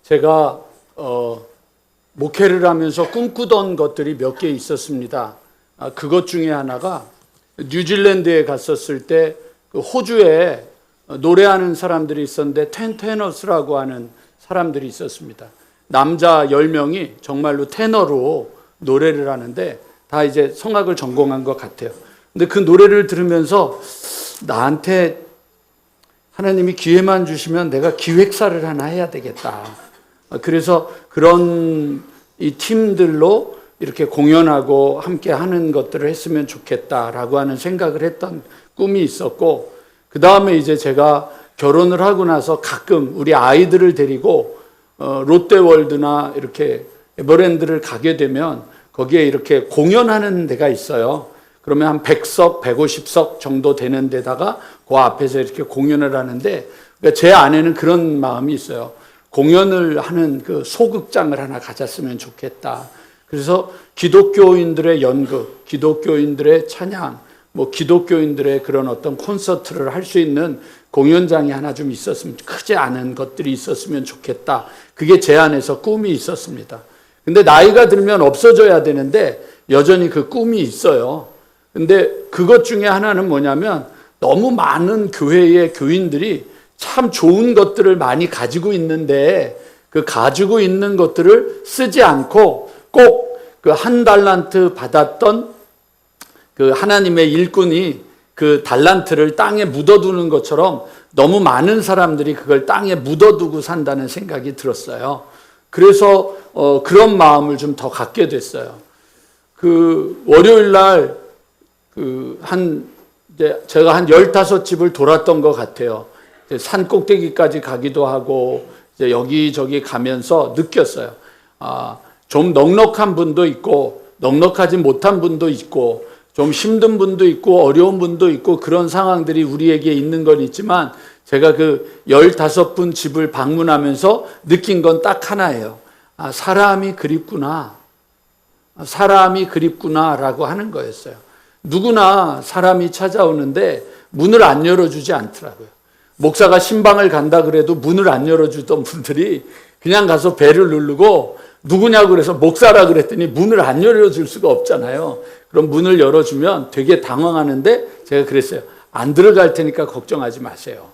제가 목회를 하면서 꿈꾸던 것들이 몇 개 있었습니다. 그것 중에 하나가 뉴질랜드에 갔었을 때 그 호주에 노래하는 사람들이 있었는데 테너스라고 하는 사람들이 있었습니다. 남자 10명이 정말로 테너로 노래를 하는데 다 이제 성악을 전공한 것 같아요. 근데 그 노래를 들으면서 나한테 하나님이 기회만 주시면 내가 기획사를 하나 해야 되겠다. 그래서 그런 이 팀들로 이렇게 공연하고 함께 하는 것들을 했으면 좋겠다라고 하는 생각을 했던 꿈이 있었고, 그 다음에 이제 제가 결혼을 하고 나서 가끔 우리 아이들을 데리고 롯데월드나 이렇게 에버랜드를 가게 되면 거기에 이렇게 공연하는 데가 있어요. 그러면 한 100석, 150석 정도 되는 데다가 그 앞에서 이렇게 공연을 하는데, 그러니까 제 안에는 그런 마음이 있어요. 공연을 하는 그 소극장을 하나 가졌으면 좋겠다. 그래서 기독교인들의 연극, 기독교인들의 찬양, 기독교인들의 그런 어떤 콘서트를 할 수 있는 공연장이 하나 좀 있었으면, 크지 않은 것들이 있었으면 좋겠다. 그게 제 안에서 꿈이 있었습니다. 근데 나이가 들면 없어져야 되는데 여전히 그 꿈이 있어요. 근데 그것 중에 하나는 뭐냐면, 너무 많은 교회의 교인들이 참 좋은 것들을 많이 가지고 있는데 그 가지고 있는 것들을 쓰지 않고 꼭 그 한 달란트 받았던 그 하나님의 일꾼이 그 달란트를 땅에 묻어두는 것처럼 너무 많은 사람들이 그걸 땅에 묻어두고 산다는 생각이 들었어요. 그래서 그런 마음을 좀 더 갖게 됐어요. 그 월요일 날 제가 한 15집을 돌았던 것 같아요. 산 꼭대기까지 가기도 하고 이제 여기저기 가면서 느꼈어요. 좀 넉넉한 분도 있고 넉넉하지 못한 분도 있고 좀 힘든 분도 있고 어려운 분도 있고 그런 상황들이 우리에게 있는 건 있지만, 제가 그 15분 집을 방문하면서 느낀 건 딱 하나예요. 사람이 그립구나. 사람이 그립구나라고 하는 거였어요. 누구나 사람이 찾아오는데 문을 안 열어주지 않더라고요. 목사가 신방을 간다 그래도 문을 안 열어주던 분들이 그냥 가서 벨을 누르고 누구냐고 그래서 목사라 그랬더니 문을 안 열어줄 수가 없잖아요. 그럼 문을 열어주면 되게 당황하는데 제가 그랬어요. 안 들어갈 테니까 걱정하지 마세요.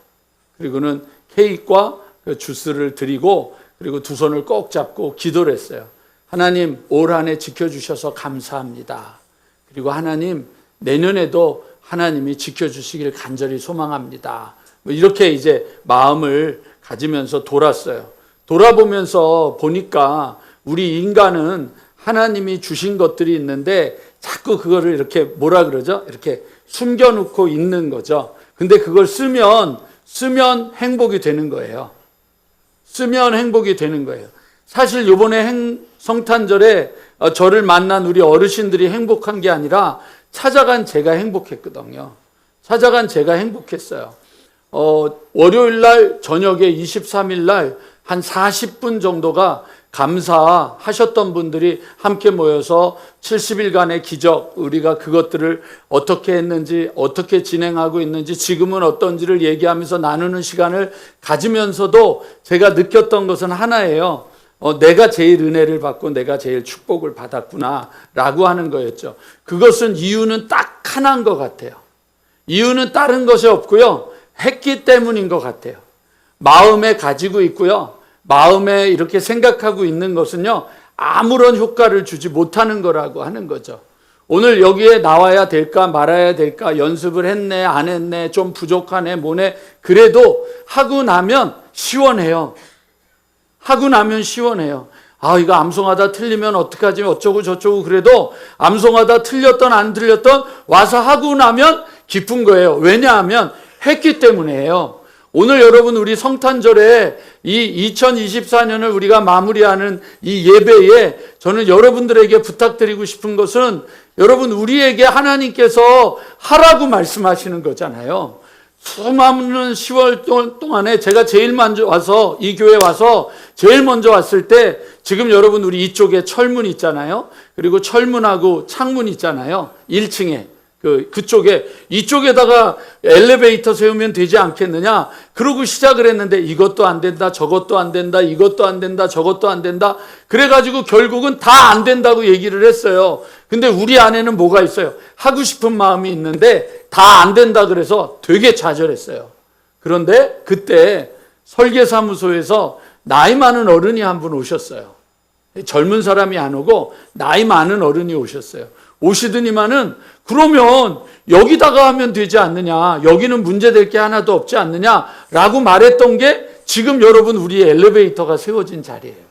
그리고는 케이크와 그 주스를 드리고, 그리고 두 손을 꼭 잡고 기도를 했어요. 하나님, 올 한 해 지켜주셔서 감사합니다. 그리고 하나님, 내년에도 하나님이 지켜주시길 간절히 소망합니다. 이렇게 이제 마음을 가지면서 돌았어요. 돌아보면서 보니까 우리 인간은 하나님이 주신 것들이 있는데 자꾸 그거를 이렇게 뭐라 그러죠? 이렇게 숨겨놓고 있는 거죠. 근데 그걸 쓰면 행복이 되는 거예요. 쓰면 행복이 되는 거예요. 사실 이번에 성탄절에 저를 만난 우리 어르신들이 행복한 게 아니라 찾아간 제가 행복했거든요. 찾아간 제가 행복했어요. 월요일 날 저녁에 23일 날 한 40분 정도가 감사하셨던 분들이 함께 모여서 70일간의 기적, 우리가 그것들을 어떻게 했는지, 어떻게 진행하고 있는지, 지금은 어떤지를 얘기하면서 나누는 시간을 가지면서도 제가 느꼈던 것은 하나예요. 내가 제일 은혜를 받고 내가 제일 축복을 받았구나 라고 하는 거였죠. 그것은 이유는 딱 하나인 것 같아요. 이유는 다른 것이 없고요. 했기 때문인 것 같아요. 마음에 가지고 있고요. 마음에 이렇게 생각하고 있는 것은요, 아무런 효과를 주지 못하는 거라고 하는 거죠. 오늘 여기에 나와야 될까 말아야 될까, 연습을 했네 안 했네, 좀 부족하네 뭐네, 그래도 하고 나면 시원해요. 하고 나면 시원해요. 이거 암송하다 틀리면 어떡하지 어쩌고 저쩌고, 그래도 암송하다 틀렸던 안 틀렸던 와서 하고 나면 기쁜 거예요. 왜냐하면 했기 때문이에요. 오늘 여러분, 우리 성탄절에 이 2024년을 우리가 마무리하는 이 예배에 저는 여러분들에게 부탁드리고 싶은 것은, 여러분, 우리에게 하나님께서 하라고 말씀하시는 거잖아요. 수많은 10월 동안에 제가 제일 먼저 와서, 이 교회 와서 제일 먼저 왔을 때, 지금 여러분 우리 이쪽에 철문 있잖아요. 그리고 철문하고 창문 있잖아요. 1층에 그쪽에 이쪽에다가 엘리베이터 세우면 되지 않겠느냐. 그러고 시작을 했는데 이것도 안 된다, 저것도 안 된다, 이것도 안 된다, 저것도 안 된다. 그래가지고 결국은 다 안 된다고 얘기를 했어요. 근데 우리 안에는 뭐가 있어요? 하고 싶은 마음이 있는데 다 안 된다 그래서 되게 좌절했어요. 그런데 그때 설계사무소에서 나이 많은 어른이 한 분 오셨어요. 젊은 사람이 안 오고 나이 많은 어른이 오셨어요. 오시더니만은 그러면 여기다가 하면 되지 않느냐, 여기는 문제될 게 하나도 없지 않느냐라고 말했던 게 지금 여러분 우리 엘리베이터가 세워진 자리예요.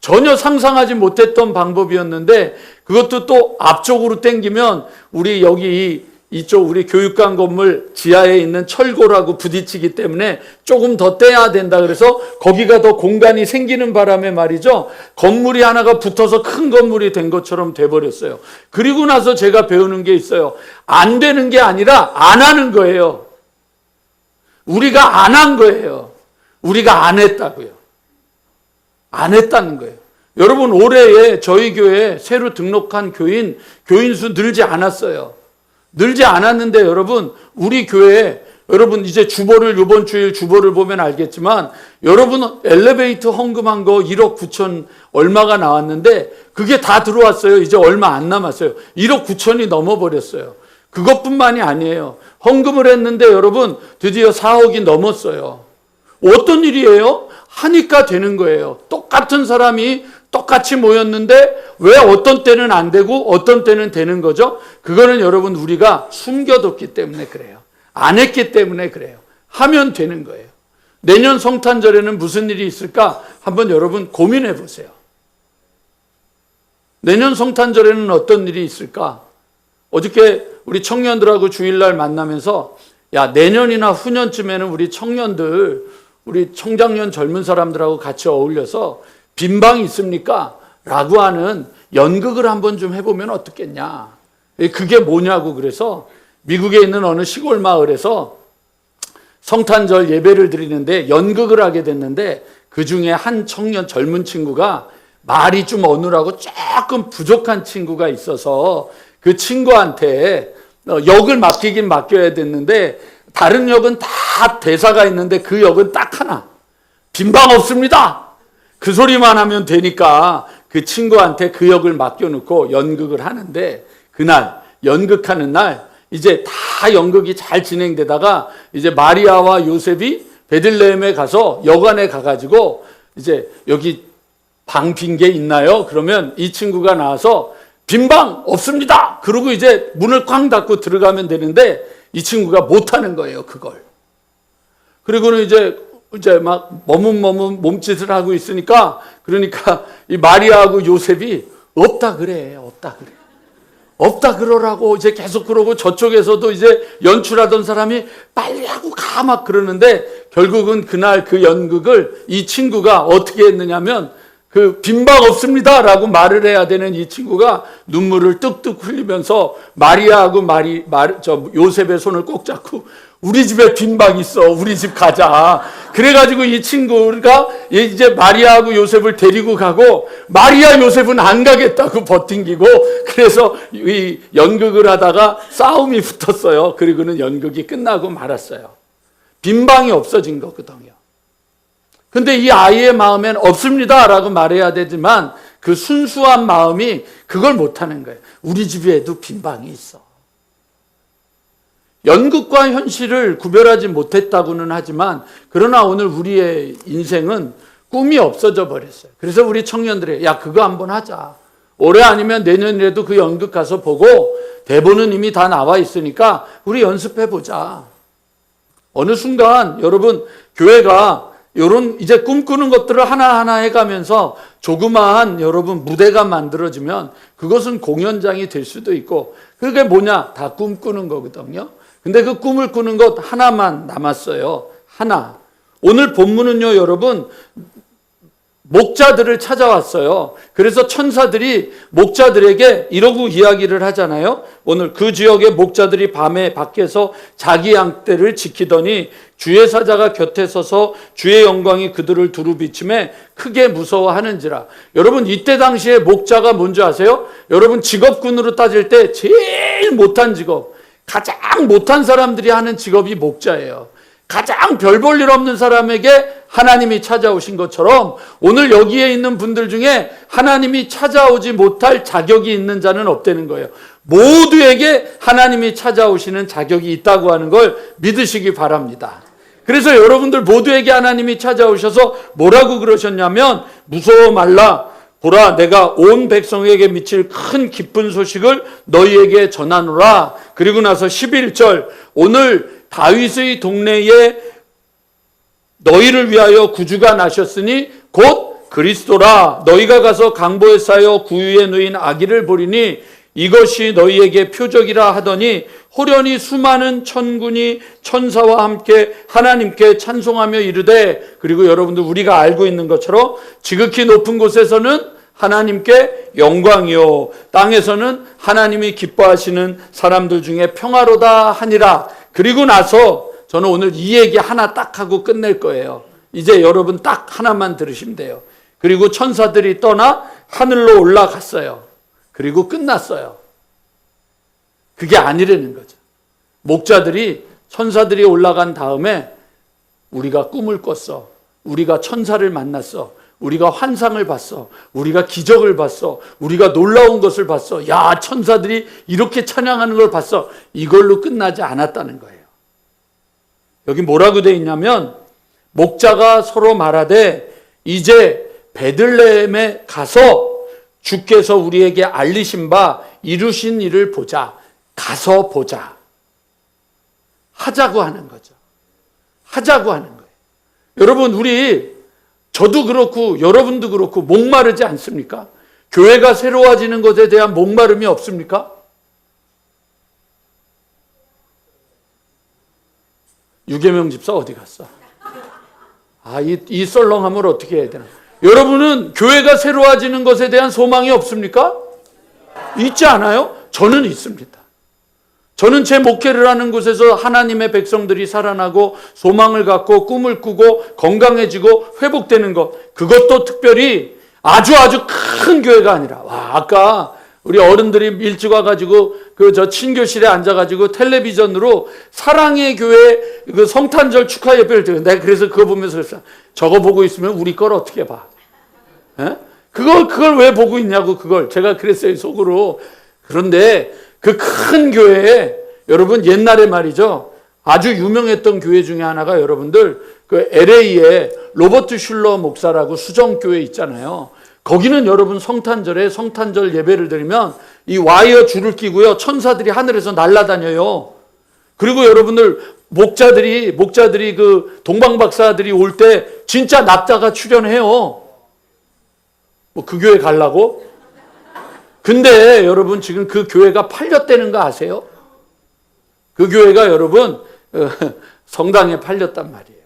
전혀 상상하지 못했던 방법이었는데 그것도 또 앞쪽으로 당기면 우리 여기 이쪽 우리 교육관 건물 지하에 있는 철골하고 부딪히기 때문에 조금 더 떼야 된다 그래서 거기가 더 공간이 생기는 바람에 말이죠. 건물이 하나가 붙어서 큰 건물이 된 것처럼 돼버렸어요. 그리고 나서 제가 배우는 게 있어요. 안 되는 게 아니라 안 하는 거예요. 우리가 안 한 거예요. 우리가 안 했다고요. 안 했다는 거예요. 여러분 올해에 저희 교회에 새로 등록한 교인 수 늘지 않았어요. 늘지 않았는데 여러분 우리 교회에 여러분 이제 주보를 이번 주일 주보를 보면 알겠지만 여러분 엘리베이터 헌금한 거 1억 9천 얼마가 나왔는데 그게 다 들어왔어요. 이제 얼마 안 남았어요. 1억 9천이 넘어버렸어요. 그것뿐만이 아니에요. 헌금을 했는데 여러분 드디어 4억이 넘었어요. 어떤 일이에요? 하니까 되는 거예요. 똑같은 사람이 똑같이 모였는데 왜 어떤 때는 안 되고 어떤 때는 되는 거죠? 그거는 여러분 우리가 숨겨뒀기 때문에 그래요. 안 했기 때문에 그래요. 하면 되는 거예요. 내년 성탄절에는 무슨 일이 있을까? 한번 여러분 고민해 보세요. 내년 성탄절에는 어떤 일이 있을까? 어저께 우리 청년들하고 주일날 만나면서 야 내년이나 후년쯤에는 우리 청년들 우리 청장년 젊은 사람들하고 같이 어울려서 빈방이 있습니까? 라고 하는 연극을 한번 좀 해보면 어떻겠냐. 그게 뭐냐고 그래서 미국에 있는 어느 시골 마을에서 성탄절 예배를 드리는데 연극을 하게 됐는데 그중에 한 청년 젊은 친구가 말이 좀 어눌하고 조금 부족한 친구가 있어서 그 친구한테 역을 맡기긴 맡겨야 됐는데 다른 역은 다 대사가 있는데 그 역은 딱 하나. 빈방 없습니다. 그 소리만 하면 되니까 그 친구한테 그 역을 맡겨놓고 연극을 하는데 그날 연극하는 날 이제 다 연극이 잘 진행되다가 이제 마리아와 요셉이 베들레헴에 가서 여관에 가가지고 이제 여기 방 빈 게 있나요? 그러면 이 친구가 나와서 빈방 없습니다. 그러고 이제 문을 쾅 닫고 들어가면 되는데 이 친구가 못하는 거예요, 그걸. 그리고는 이제 막 머뭇머뭇 몸짓을 하고 있으니까 그러니까 이 마리아하고 요셉이 없다 그래. 없다 그러라고 이제 계속 그러고 저쪽에서도 이제 연출하던 사람이 빨리 하고 가 막 그러는데 결국은 그날 그 연극을 이 친구가 어떻게 했느냐면 그 빈방 없습니다라고 말을 해야 되는 이 친구가 눈물을 뚝뚝 흘리면서 마리아하고 요셉의 손을 꼭 잡고 우리 집에 빈방 있어. 우리 집 가자. 그래가지고 이 친구가 이제 마리아하고 요셉을 데리고 가고 마리아 요셉은 안 가겠다고 버팅기고 그래서 이 연극을 하다가 싸움이 붙었어요. 그리고는 연극이 끝나고 말았어요. 빈방이 없어진 거거든요. 근데 이 아이의 마음엔 없습니다 라고 말해야 되지만 그 순수한 마음이 그걸 못하는 거예요. 우리 집에도 빈방이 있어. 연극과 현실을 구별하지 못했다고는 하지만 그러나 오늘 우리의 인생은 꿈이 없어져 버렸어요. 그래서 우리 청년들이 야 그거 한번 하자. 올해 아니면 내년이라도 그 연극 가서 보고 대본은 이미 다 나와 있으니까 우리 연습해보자. 어느 순간 여러분 교회가 이런 이제 꿈꾸는 것들을 하나하나 해가면서 조그마한 여러분 무대가 만들어지면 그것은 공연장이 될 수도 있고 그게 뭐냐? 다 꿈꾸는 거거든요. 근데 그 꿈을 꾸는 것 하나만 남았어요. 하나. 오늘 본문은요, 여러분 목자들을 찾아왔어요. 그래서 천사들이 목자들에게 이러고 이야기를 하잖아요. 오늘 그 지역의 목자들이 밤에 밖에서 자기 양떼를 지키더니 주의 사자가 곁에 서서 주의 영광이 그들을 두루 비침에 크게 무서워하는지라. 여러분, 이때 당시에 목자가 뭔지 아세요? 여러분, 직업군으로 따질 때 제일 못한 직업, 가장 못한 사람들이 하는 직업이 목자예요. 가장 별 볼 일 없는 사람에게 하나님이 찾아오신 것처럼 오늘 여기에 있는 분들 중에 하나님이 찾아오지 못할 자격이 있는 자는 없다는 거예요. 모두에게 하나님이 찾아오시는 자격이 있다고 하는 걸 믿으시기 바랍니다. 그래서 여러분들 모두에게 하나님이 찾아오셔서 뭐라고 그러셨냐면, 무서워 말라. 보라, 내가 온 백성에게 미칠 큰 기쁜 소식을 너희에게 전하노라. 그리고 나서 11절, 오늘 다윗의 동네에 너희를 위하여 구주가 나셨으니 곧 그리스도라. 너희가 가서 강보에 쌓여 구유에 누인 아기를 보리니 이것이 너희에게 표적이라 하더니 호련히 수많은 천군이 천사와 함께 하나님께 찬송하며 이르되. 그리고 여러분들 우리가 알고 있는 것처럼 지극히 높은 곳에서는 하나님께 영광이요 땅에서는 하나님이 기뻐하시는 사람들 중에 평화로다 하니라. 그리고 나서 저는 오늘 이 얘기 하나 딱 하고 끝낼 거예요. 이제 여러분 딱 하나만 들으시면 돼요. 그리고 천사들이 떠나 하늘로 올라갔어요. 그리고 끝났어요. 그게 아니라는 거죠. 목자들이, 천사들이 올라간 다음에 우리가 꿈을 꿨어. 우리가 천사를 만났어. 우리가 환상을 봤어. 우리가 기적을 봤어. 우리가 놀라운 것을 봤어. 야, 천사들이 이렇게 찬양하는 걸 봤어. 이걸로 끝나지 않았다는 거예요. 여기 뭐라고 되어 있냐면, 목자가 서로 말하되 이제 베들레헴에 가서 주께서 우리에게 알리신 바 이루신 일을 보자. 가서 보자. 하자고 하는 거죠. 하자고 하는 거예요. 여러분, 저도 그렇고 여러분도 그렇고 목마르지 않습니까? 교회가 새로워지는 것에 대한 목마름이 없습니까? 유계명 집사 어디 갔어? 이 썰렁함을 어떻게 해야 되나? 여러분은 교회가 새로워지는 것에 대한 소망이 없습니까? 있지 않아요? 저는 있습니다. 저는 제 목회를 하는 곳에서 하나님의 백성들이 살아나고 소망을 갖고 꿈을 꾸고 건강해지고 회복되는 것, 그것도 특별히 아주 큰 교회가 아니라, 아까 우리 어른들이 일찍 와가지고 저 친교실에 앉아가지고 텔레비전으로 사랑의 교회 그 성탄절 축하 예배를 드려. 내가 그래서 그거 보면서 그랬어. 저거 보고 있으면 우리 걸 어떻게 봐? 에? 그걸 왜 보고 있냐고, 그걸. 제가 그랬어요, 속으로. 그런데 그 큰 교회에, 여러분 옛날에 말이죠, 아주 유명했던 교회 중에 하나가, 여러분들 그 LA에 로버트 슐러 목사라고 수정교회 있잖아요. 거기는 여러분 성탄절에 성탄절 예배를 드리면 이 와이어 줄을 끼고요, 천사들이 하늘에서 날아다녀요. 그리고 여러분들 목자들이 그 동방박사들이 올 때 진짜 낙타가 출연해요. 뭐 그 교회 가려고? 근데 여러분 지금 그 교회가 팔렸다는 거 아세요? 그 교회가 여러분 성당에 팔렸단 말이에요.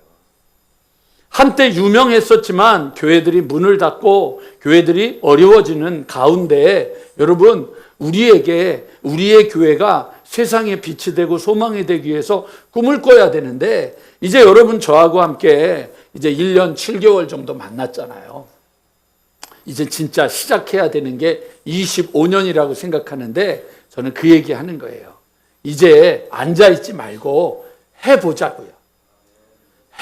한때 유명했었지만 교회들이 문을 닫고 교회들이 어려워지는 가운데, 여러분 우리의 교회가 세상에 빛이 되고 소망이 되기 위해서 꿈을 꿔야 되는데, 이제 여러분 저하고 함께 이제 1년 7개월 정도 만났잖아요. 이제 진짜 시작해야 되는 게 25년이라고 생각하는데, 저는 그 얘기 하는 거예요. 이제 앉아있지 말고 해보자고요.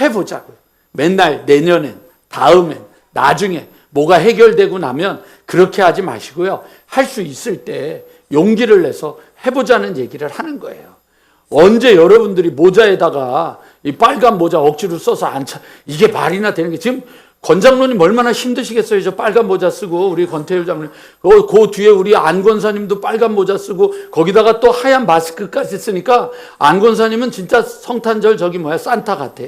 해보자고요. 맨날 내년엔, 다음엔, 나중에 뭐가 해결되고 나면 그렇게 하지 마시고요. 할 수 있을 때 용기를 내서 해보자는 얘기를 하는 거예요. 언제 여러분들이 모자에다가 이 빨간 모자 억지로 써서 이게 말이나 되는 게, 지금 권장로님 얼마나 힘드시겠어요. 저 빨간 모자 쓰고, 우리 권태일 장로님, 그 뒤에 우리 안 권사님도 빨간 모자 쓰고, 거기다가 또 하얀 마스크까지 쓰니까 안 권사님은 진짜 성탄절 산타 같아.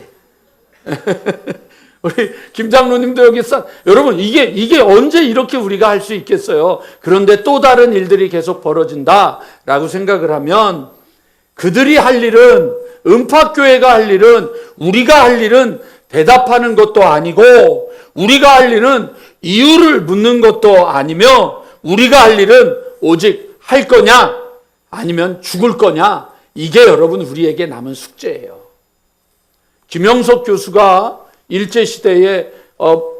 우리 김 장로님도 여기 여러분 이게 언제 이렇게 우리가 할 수 있겠어요? 그런데 또 다른 일들이 계속 벌어진다라고 생각을 하면, 그들이 할 일은, 음파교회가 할 일은, 우리가 할 일은 대답하는 것도 아니고, 우리가 할 일은 이유를 묻는 것도 아니며 우리가 할 일은 오직 할 거냐 아니면 죽을 거냐, 이게 여러분 우리에게 남은 숙제예요. 김영석 교수가 일제시대에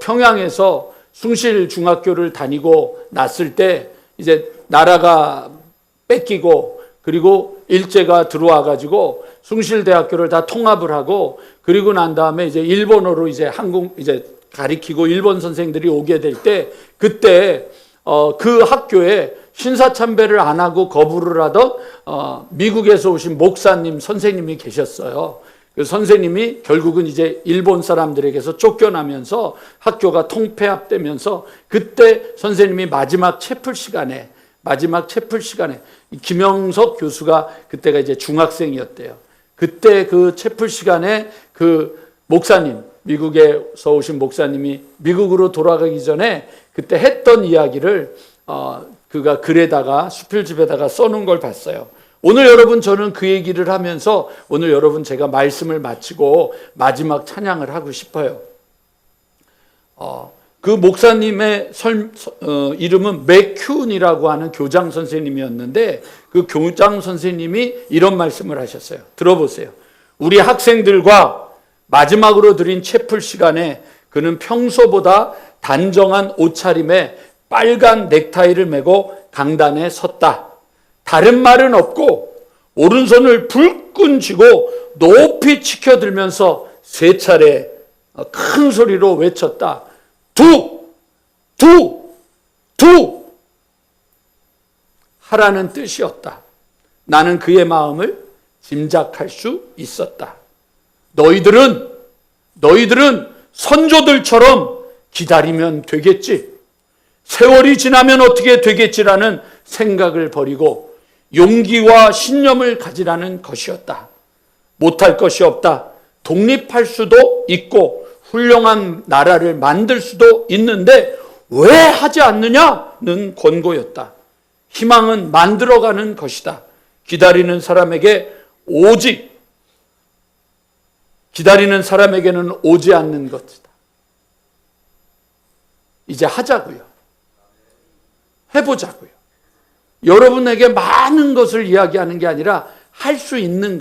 평양에서 숭실중학교를 다니고 났을 때 이제 나라가 뺏기고 그리고 일제가 들어와 가지고 숭실대학교를 다 통합을 하고 그리고 난 다음에 이제 일본어로 이제 이제 가리키고 일본 선생들이 오게 될 때 그때 그 학교에 신사참배를 안 하고 거부를 하던 미국에서 오신 목사님 선생님이 계셨어요. 그 선생님이 결국은 이제 일본 사람들에게서 쫓겨나면서 학교가 통폐합되면서 그때 선생님이 마지막 채플 시간에 김영석 교수가 그때가 이제 중학생이었대요. 그때 그 채플 시간에 그 목사님, 미국에서 오신 목사님이 미국으로 돌아가기 전에 그때 했던 이야기를 그가 글에다가 수필집에다가 써놓은 걸 봤어요. 오늘 여러분 저는 그 얘기를 하면서 오늘 여러분 제가 말씀을 마치고 마지막 찬양을 하고 싶어요. 그 목사님의 이름은 맥큐은이라고 하는 교장 선생님이었는데 그 교장 선생님이 이런 말씀을 하셨어요. 들어보세요. 우리 학생들과 마지막으로 드린 채플 시간에 그는 평소보다 단정한 옷차림에 빨간 넥타이를 메고 강단에 섰다. 다른 말은 없고 오른손을 불끈 쥐고 높이 치켜들면서 3차례 큰 소리로 외쳤다. 두! 하라는 뜻이었다. 나는 그의 마음을 짐작할 수 있었다. 너희들은 선조들처럼 기다리면 되겠지. 세월이 지나면 어떻게 되겠지라는 생각을 버리고 용기와 신념을 가지라는 것이었다. 못할 것이 없다. 독립할 수도 있고 훌륭한 나라를 만들 수도 있는데 왜 하지 않느냐는 권고였다. 희망은 만들어가는 것이다. 기다리는 사람에게는 오지 않는 것이다. 이제 하자고요. 해보자고요. 여러분에게 많은 것을 이야기하는 게 아니라 할 수 있는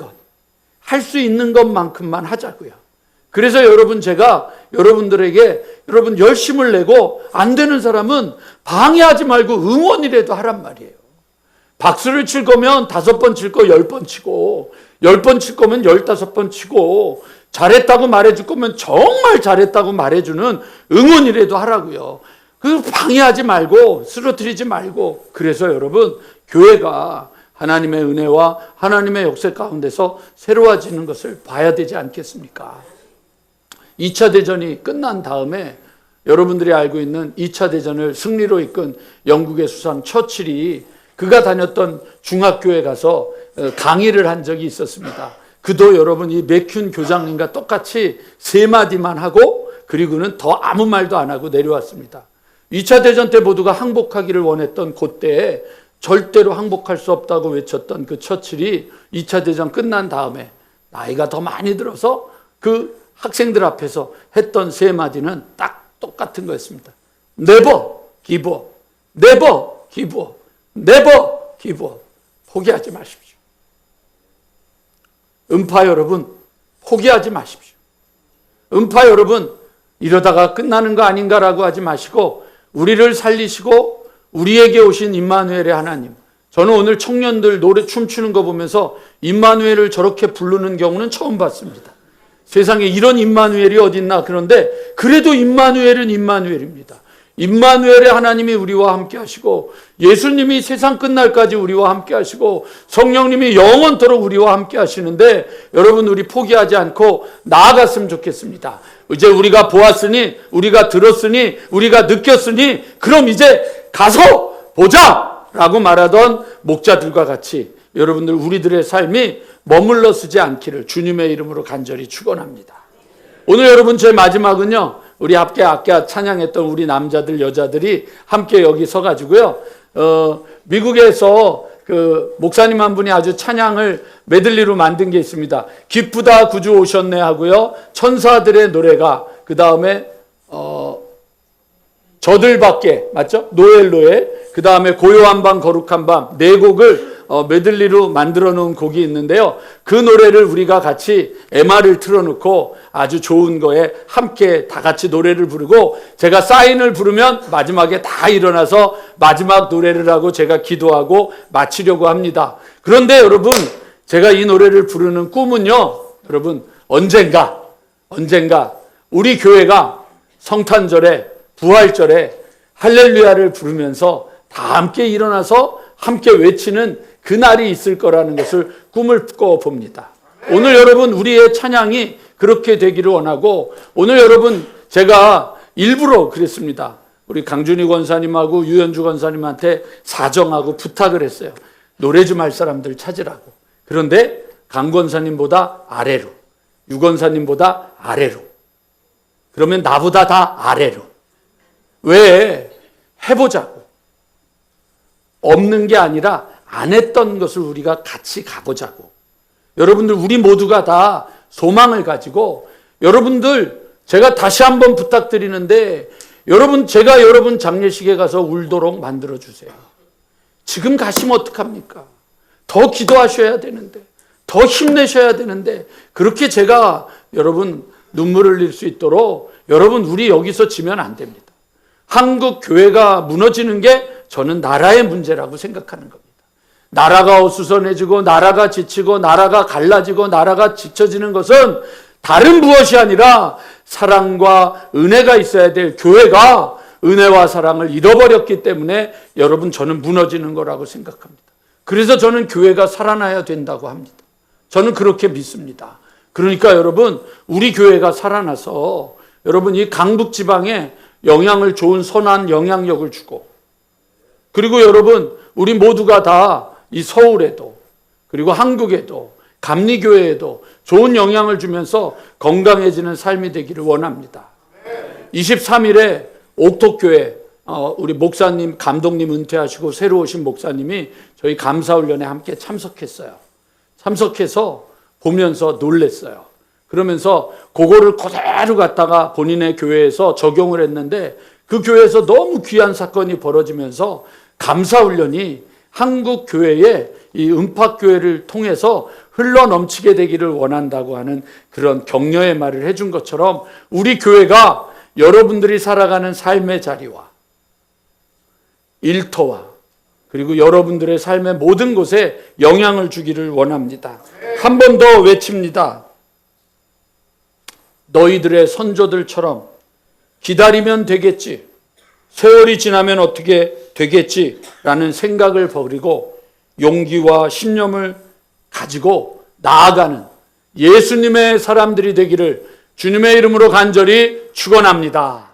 것만큼만 하자고요. 그래서 여러분 제가 여러분들에게 여러분 열심을 내고 안 되는 사람은 방해하지 말고 응원이라도 하란 말이에요. 박수를 칠 거면 5번 칠 거 10번 치고 10번 칠 거면 15번 치고 잘했다고 말해줄 거면 정말 잘했다고 말해주는 응원이라도 하라고요. 그 방해하지 말고 쓰러뜨리지 말고. 그래서 여러분 교회가 하나님의 은혜와 하나님의 역사 가운데서 새로워지는 것을 봐야 되지 않겠습니까? 2차 대전이 끝난 다음에 여러분들이 알고 있는 2차 대전을 승리로 이끈 영국의 수상 처칠이 그가 다녔던 중학교에 가서 강의를 한 적이 있었습니다. 그도 여러분 이 맥큐 교장님과 똑같이 3마디만 하고 그리고는 더 아무 말도 안 하고 내려왔습니다. 2차 대전 때 모두가 항복하기를 원했던 그때에 절대로 항복할 수 없다고 외쳤던 그 처칠이 2차 대전 끝난 다음에 나이가 더 많이 들어서 그 학생들 앞에서 했던 3마디는 딱 똑같은 거였습니다. Never give up. Never give up. Never give up. 포기하지 마십시오. 음파 여러분, 포기하지 마십시오. 음파 여러분, 이러다가 끝나는 거 아닌가라고 하지 마시고 우리를 살리시고 우리에게 오신 임마누엘의 하나님. 저는 오늘 청년들 노래 춤추는 거 보면서 임마누엘을 저렇게 부르는 경우는 처음 봤습니다. 세상에 이런 임마누엘이 어딨나. 그런데 그래도 임마누엘은 임마누엘입니다. 임마누엘의 하나님이 우리와 함께 하시고 예수님이 세상 끝날까지 우리와 함께 하시고 성령님이 영원토록 우리와 함께 하시는데 여러분 우리 포기하지 않고 나아갔으면 좋겠습니다. 이제 우리가 보았으니 우리가 들었으니 우리가 느꼈으니 그럼 이제 가서 보자 라고 말하던 목자들과 같이 여러분들 우리들의 삶이 머물러 쓰지 않기를 주님의 이름으로 간절히 축원합니다. 오늘 여러분 제 마지막은요. 우리 함께 아까 찬양했던 우리 남자들 여자들이 함께 여기 서가지고요. 미국에서 그 목사님 한 분이 아주 찬양을 메들리로 만든 게 있습니다. 기쁘다 구주 오셨네 하고요. 천사들의 노래가 그 다음에 저들밖에, 맞죠? 노엘로에, 그 다음에 고요한 밤 거룩한 밤, 네 곡을 메들리로 만들어 놓은 곡이 있는데요. 그 노래를 우리가 같이 MR을 틀어놓고 아주 좋은 거에 함께 다 같이 노래를 부르고, 제가 사인을 부르면 마지막에 다 일어나서 마지막 노래를 하고 제가 기도하고 마치려고 합니다. 그런데 여러분, 제가 이 노래를 부르는 꿈은요, 여러분, 언젠가 우리 교회가 성탄절에, 부활절에 할렐루야를 부르면서 다 함께 일어나서 함께 외치는 그날이 있을 거라는 것을 꿈을 꿔 봅니다. 오늘 여러분, 우리의 찬양이 그렇게 되기를 원하고, 오늘 여러분, 제가 일부러 그랬습니다. 우리 강준희 권사님하고 유현주 권사님한테 사정하고 부탁을 했어요. 노래 좀 할 사람들 찾으라고. 그런데 강 권사님보다 아래로, 유 권사님보다 아래로, 그러면 나보다 다 아래로. 왜? 해보자고. 없는 게 아니라 안 했던 것을 우리가 같이 가보자고. 여러분들, 우리 모두가 다 소망을 가지고, 여러분들, 제가 다시 한번 부탁드리는데, 제가 여러분 장례식에 가서 울도록 만들어주세요. 지금 가시면 어떡합니까? 더 기도하셔야 되는데, 더 힘내셔야 되는데, 그렇게 제가 여러분 눈물을 흘릴 수 있도록, 여러분, 우리 여기서 지면 안 됩니다. 한국 교회가 무너지는 게 저는 나라의 문제라고 생각하는 겁니다. 나라가 어수선해지고, 나라가 지치고, 나라가 갈라지고, 나라가 지쳐지는 것은 다른 무엇이 아니라 사랑과 은혜가 있어야 될 교회가 은혜와 사랑을 잃어버렸기 때문에 여러분, 저는 무너지는 거라고 생각합니다. 그래서 저는 교회가 살아나야 된다고 합니다. 저는 그렇게 믿습니다. 그러니까 여러분, 우리 교회가 살아나서 여러분, 이 강북 지방에 영향을, 좋은 선한 영향력을 주고, 그리고 여러분, 우리 모두가 다 이 서울에도, 그리고 한국에도, 감리교회에도 좋은 영향을 주면서 건강해지는 삶이 되기를 원합니다. 23일에 옥토교회, 우리 목사님, 감독님 은퇴하시고 새로 오신 목사님이 저희 감사훈련에 함께 참석했어요. 참석해서 보면서 놀랬어요. 그러면서 그거를 그대로 갖다가 본인의 교회에서 적용을 했는데, 그 교회에서 너무 귀한 사건이 벌어지면서 감사훈련이 한국 교회의 이 은팍교회를 통해서 흘러넘치게 되기를 원한다고 하는 그런 격려의 말을 해준 것처럼, 우리 교회가 여러분들이 살아가는 삶의 자리와 일터와 그리고 여러분들의 삶의 모든 곳에 영향을 주기를 원합니다. 한 번 더 외칩니다. 너희들의 선조들처럼 기다리면 되겠지, 세월이 지나면 어떻게 되겠지라는 생각을 버리고 용기와 신념을 가지고 나아가는 예수님의 사람들이 되기를 주님의 이름으로 간절히 축원합니다.